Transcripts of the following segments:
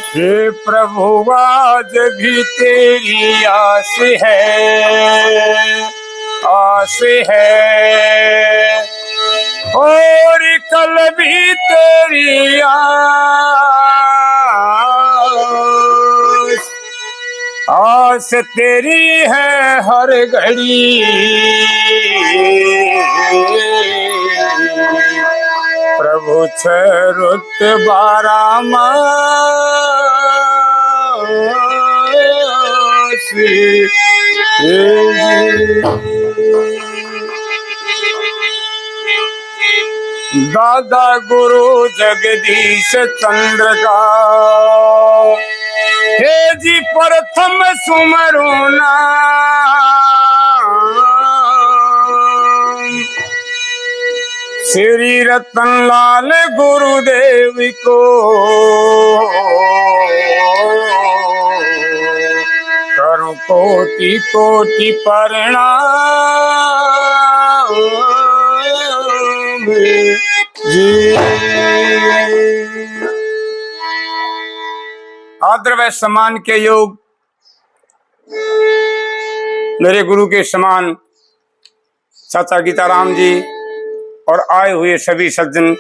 हे प्रभु आज भी तेरी आस है और कल भी तेरी आस तेरी है हर घड़ी। प्रभु रुत 12 मास दादा गुरु जगदीश चंद्र का हे जी प्रथम सुमरो नाम। श्री रतन लाल गुरुदेव को करो कोटि कोटि प्रणाम जी। आदर व सम्मान के योग मेरे गुरु के समान चाचा गीताराम जी और आए हुए सभी सज्जन,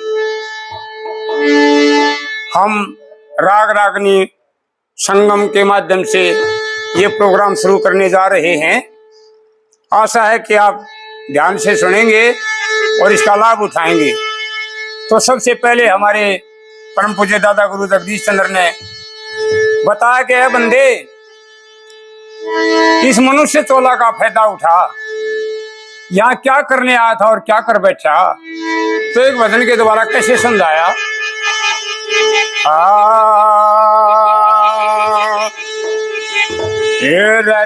हम राग रागनी संगम के माध्यम से ये प्रोग्राम शुरू करने जा रहे हैं। आशा है कि आप ध्यान से सुनेंगे और इसका लाभ उठाएंगे। तो सबसे पहले हमारे परम पूज्य दादा गुरु जगदीश चंद्र ने बताया कि है बंदे, इस मनुष्य चोला का फायदा उठा, यहाँ क्या करने आया था और क्या कर बैठा। तो एक भजन के द्वारा कैसे समझाया।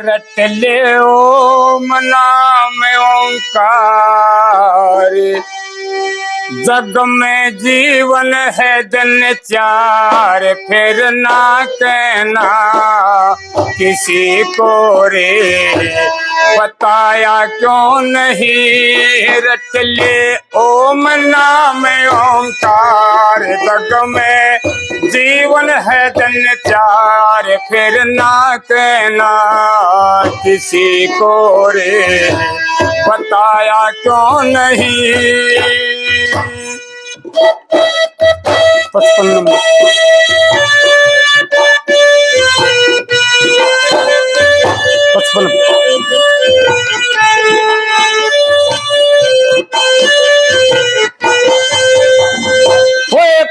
रट ले ओम नाम ओंकार, जग में जीवन है जन चार, फिर ना कहना किसी को रे, बताया क्यों नहीं। रट ले ओम नाम ओंकार, जग में जीवन है जन चार, फिर ना कहना किसी को रे, बताया क्यों नहीं। 55 नंबर।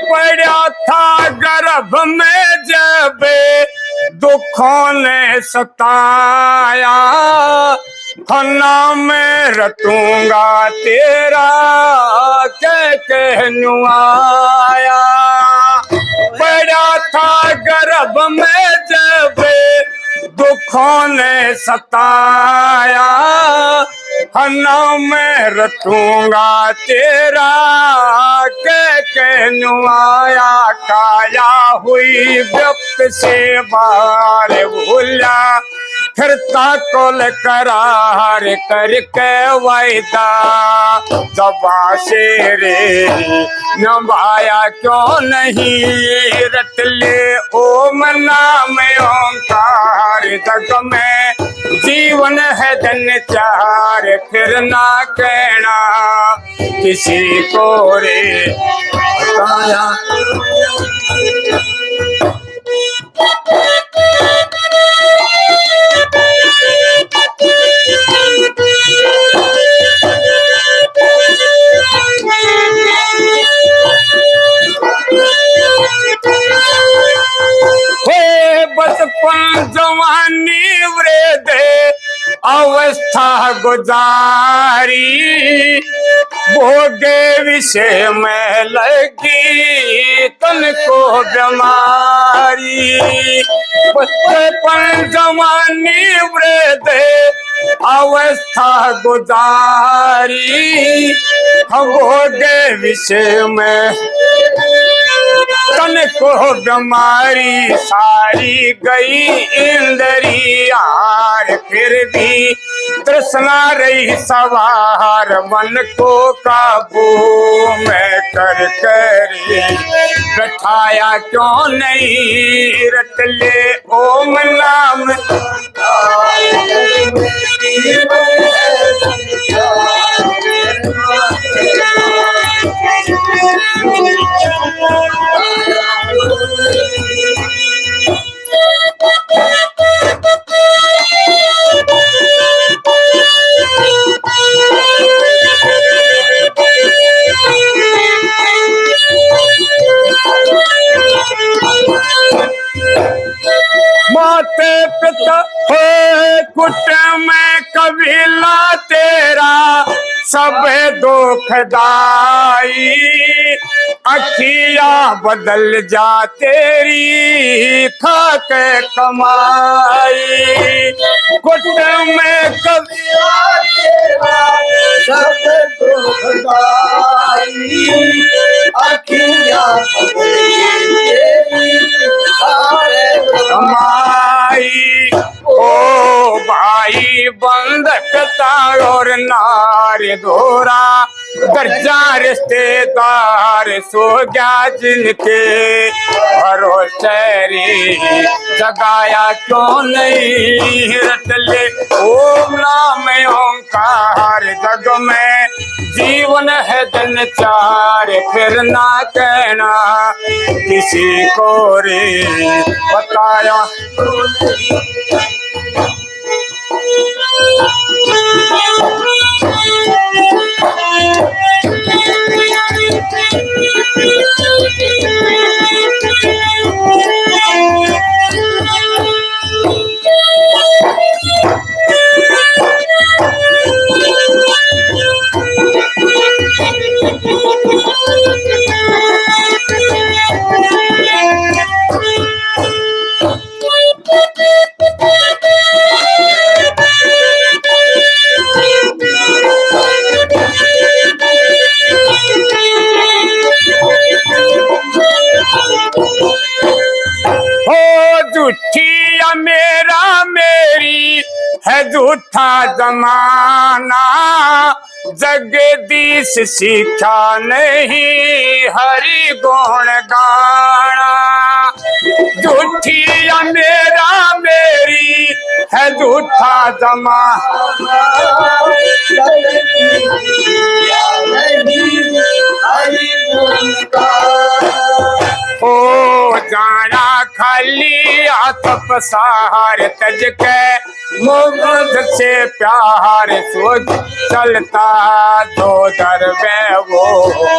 पड़ा था गर्भ में जब दुखों ने सताया, नाम रटूंगा तेरा कहनु आया। पड़ा था गर्भ में जब दुखों ने सताया, नाम रटूंगा तेरा कहनु आया। काया हुई व्यक्त से बार भूला, फिरता कोल करार करके वायदा, दबा से रे नभाया क्यों नहीं। रट ले ओम नाम ओंकार, जग में जीवन है जन चार, फिर ना कहना किसी को रे, बताया। बचपन जवानी वृद्ध अवस्था गुजारी, भोगे विषय में लगी तन को बीमारी। बचपन जवानी वृद्ध अवस्था गुजारी, भोगे विषय में तन को बीमारी। सारी गई इंद्रियार, फिर भी तृष्णा रही सवार मन को काबू में कर करे, बैठाया क्यों नहीं रट ले ओम नाम। माते पिता हो कुटुंब में कबीला तेरा सब दुखदाई, अखियां बदल जा तेरी खाके कमाई। कुटुंब में कबीला तेरा सब दुखदाई, अखियां कमाई। ओ भाई बंधकता और नार धोरा, दर्जा रिश्तेदार सो गया जिनके भरोसे रे, जगाया क्यों नहीं रट ले ओम नाम ओंकार। जग में जीवन है जन चार, फिर ना कहना किसी को रे बताया। झूठिया मेरा मेरी है झूठा जमाना, जगदीश सीखा नहीं हरि गुण गाना। झूठिया मेरा मेरी है झूठा जमाना, ओ जाना खाली हाथ पसार तज के मुझ से प्यार सोच चलता दो दर में वो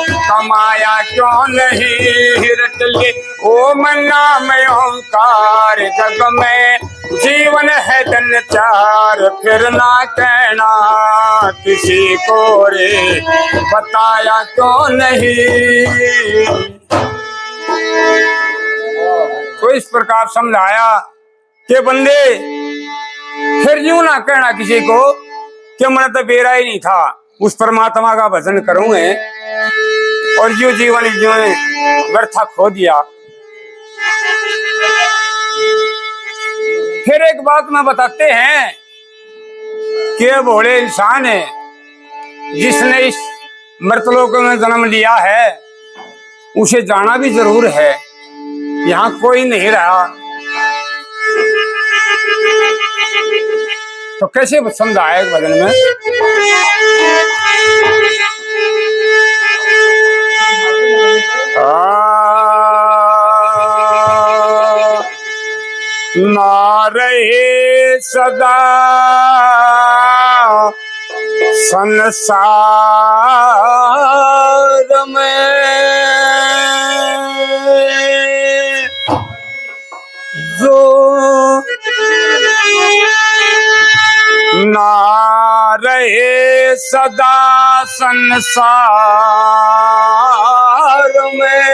कमाया क्यों नहीं रट ले ओम नाम ओंकार। जग में जीवन है जन चार, फिर ना कहना किसी को रे बताया क्यों नहीं। तो इस प्रकार समझाया कि बंदे फिर यूं ना कहना किसी को कि मन तो बेरा ही नहीं था, उस परमात्मा का भजन करूंगे और जो जीवन जो व्यर्था खो दिया। फिर एक बात में बताते हैं कि भोले इंसान है जिसने इस मृतलोक में जन्म लिया है, उसे जाना भी जरूर है, यहाँ कोई नहीं रहा। तो कैसे समझाया भजन में? ना रहे सदा संसार में, जो ना रहे सदा संसार में,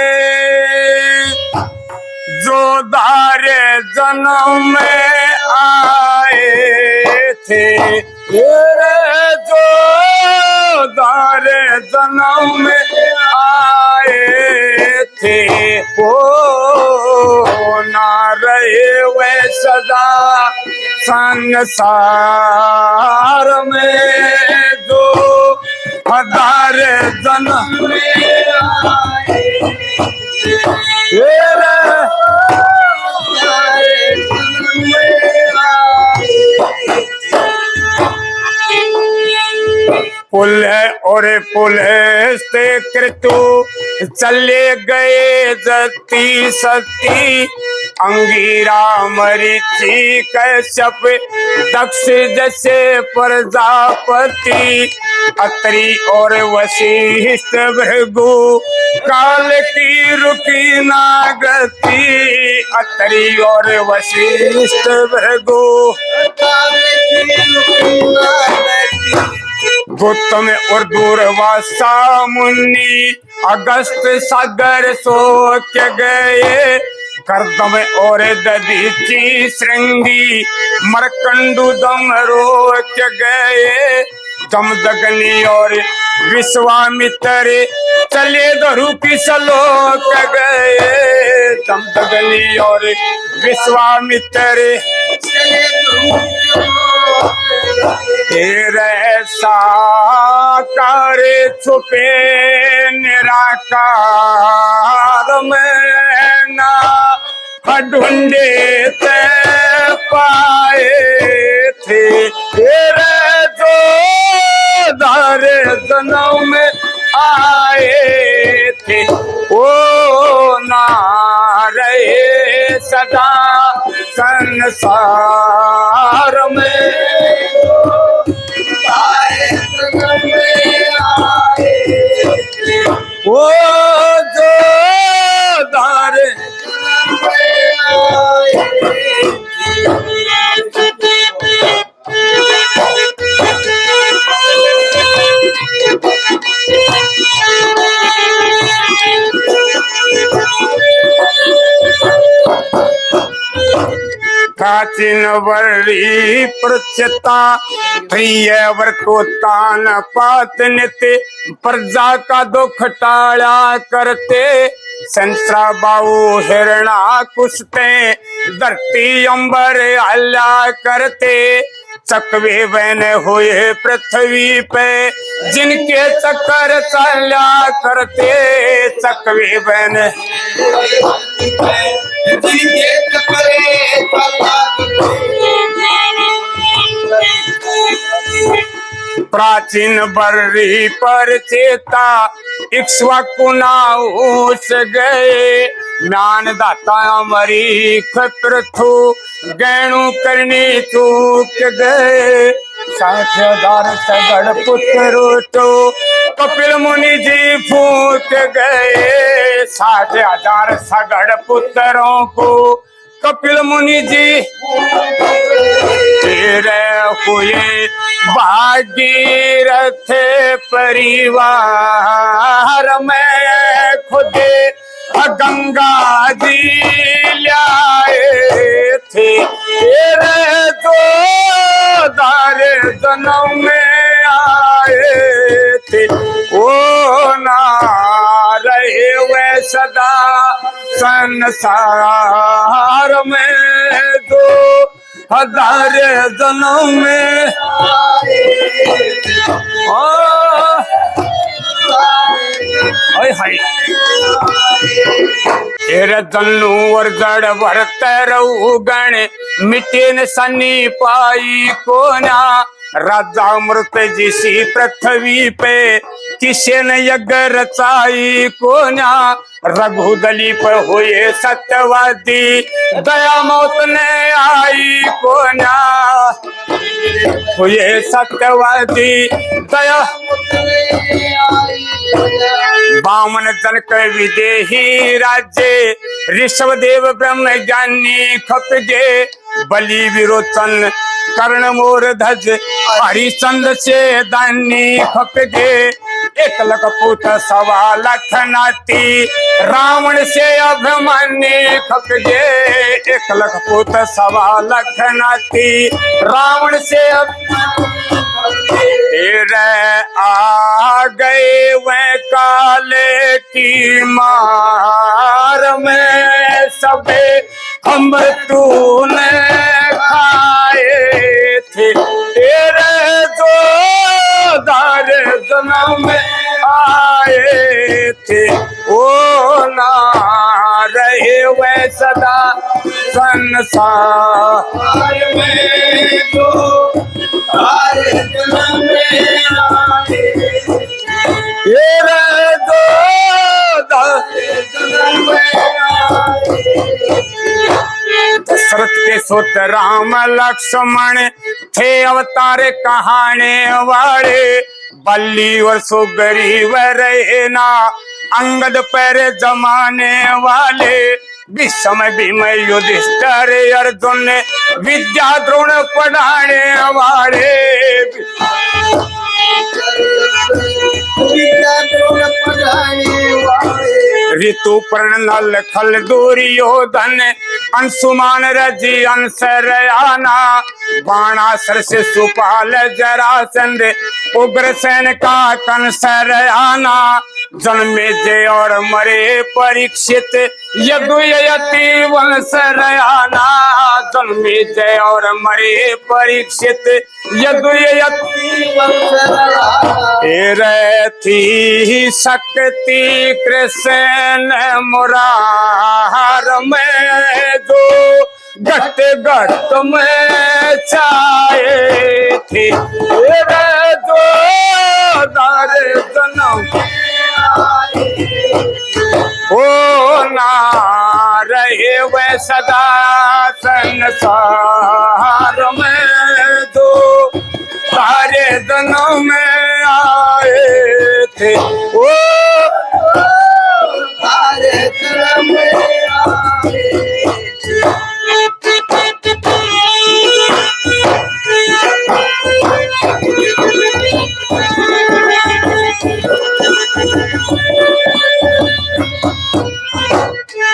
जो दारे जन्म में आए थे, जो दारे जन्म में आए थे, वो ना रहे वे सदा संसार में जो हजार जन्म में आए पुल है और पुल से कृतु चले गए जति सती अंगीरा मरीचि कश्यप दक्ष जैसे प्रजापति अत्रि और वशिष्ठ भृगु काल की रुकी ना गति अत्रि और वशिष्ठ भृगु काल की रुकी ना गति गौतम और दूरवासा मुनि अगस्त सागर सोच गए करदम और दधीचि श्रृंगी मरकंडू दम रोक गए जमदग्नि और विश्वामित्र चले धरु की सलोक गए जमदग्नि और विश्वामित्र चले तेरे साकार छुपे निराकार में ना ढूंढे ते पाए थे तेरे जो धारे जन्म में आए थे ओ ना रहे सदा संसार में वो जो धारे प्राचीन वर्री प्रचता प्रिय वर्तोतान पात नित्य प्रजा का दुख टाड़ा करते संसा बाऊ हिरणा कुशते धरती अंबर हल्ला करते चकवे बन हुए पृथ्वी पे जिनके चक्कर चला करते चकवे बन जिनके चक्कर प्राचीन बर्री पर चेता इक्ष्वाकुना उस गए ज्ञान दाता मरीख पृथु गैणु करनी चूक गए 60,000 सगड़ पुत्र रोटो कपिल मुनि जी फूक गए 60,000 सगड़ पुत्रों को कपिल मुनि जी तेरे हुए भागीरथ परिवार में खुद गंगा जी लाए थे तेरे दो दारे जन्म में आए थे ओ ना रहे वे सदा संसार में दो हजार जन्म में तेरे जन्नू और जड़ भरते रहू गण मिटे न सनी पाई को ना राजा मृत जिसी पृथ्वी पे किसे न यज्ञ रचाई को ना रघु दलीप हुए सत्यवादी दया मौत ने आई को ना हुए सत्यवादी दया बामन जनक विदेही राज्य ऋषभ देव ब्रह्म ज्ञानी खपगे बलि विरोचन कर्ण मोर ध्वज हरिचंद्र से दानी खपगे 1 लाख पुत 1.25 लाख नाती रावण से अभिमानी खपगे 1 लाख पुत 1.25 लाख नाती रावण से तेरे आ गए वह काले की मार में सबे हम तूने खाए आए थे, तेरे जो दार जन्म में आए थे, ओ ना रहे वे सदा संसार में, जो दार जन्म में आए, तेरे जो दार जन्म में आए। दशरथ के सुत राम लक्ष्मण थे अवतार कहाने वाले, बल्ली और सुग्रीव रहे ना अंगद पर जमाने वाले, विषम भीम युधिष्ठिर अर्जुन विद्या द्रोण पढ़ाने वाले, विद्या द्रोण पढ़ाने वाले, ऋतु पर्ण नल खल दुर्योधन अंशुमान रजी अंसरयाना, बाणासुर से सुपाल जरासंध उग्रसेन का कंसरयाना, जन्मे जय और मरे परीक्षित यदुयति वंशरयाना, जन्मे जय और मरे परीक्षित यदुयति वंशरयाना, रथी शक्ति कृष्ण मुरार में, जो घट घट में छाए थे, जो दार जन्म ओ ना रहे वे सदा संसार में, जो सारे जन्म में आए थे, ओ सारे जन्म में आए थे।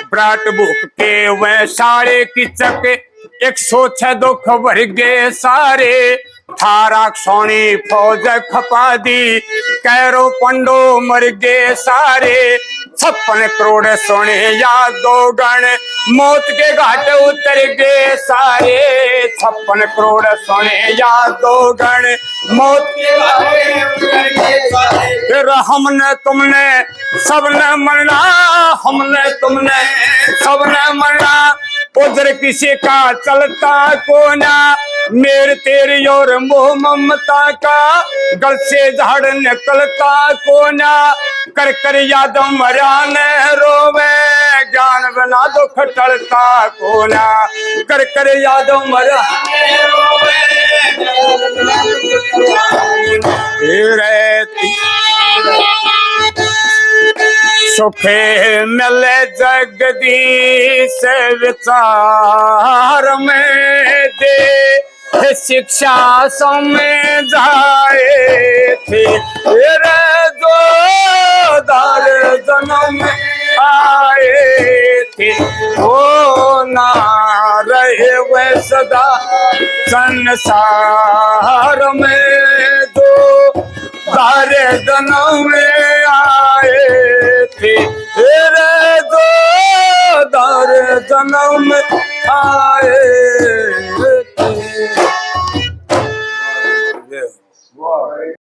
ब्राट भूख के वह सारे किचक 106 दुख भर गए सारे, थारा सोनी फौज खपा दी कैरो पंडो मर गए सारे, 56 करोड़ सोने या 2 गण मौत के घाट उतर गए सारे, 56 करोड़ सोने या 2 गण मौत के घाट उतर गए सारे, फिर हमने तुमने सबने मरना, हमने तुमने सबने मरना, उधर किसी का चलता कोना, मेरे तेरी और मोह ममता का गल से झाड़ निकलता कोना, कर कर याद मरा न रोवे, ज्ञान बिना दुख टलता कोना, कर कर याद मरा न रोवे, सुखे मिले जगदीश विचार में दे, शिक्षा समझाए थे, तेरे जो दार जन्म में आए थे, ओ ना रहे वे सदा संसार में, जो दार जन्म में आए थे, तेरे जो दार जन्म आए।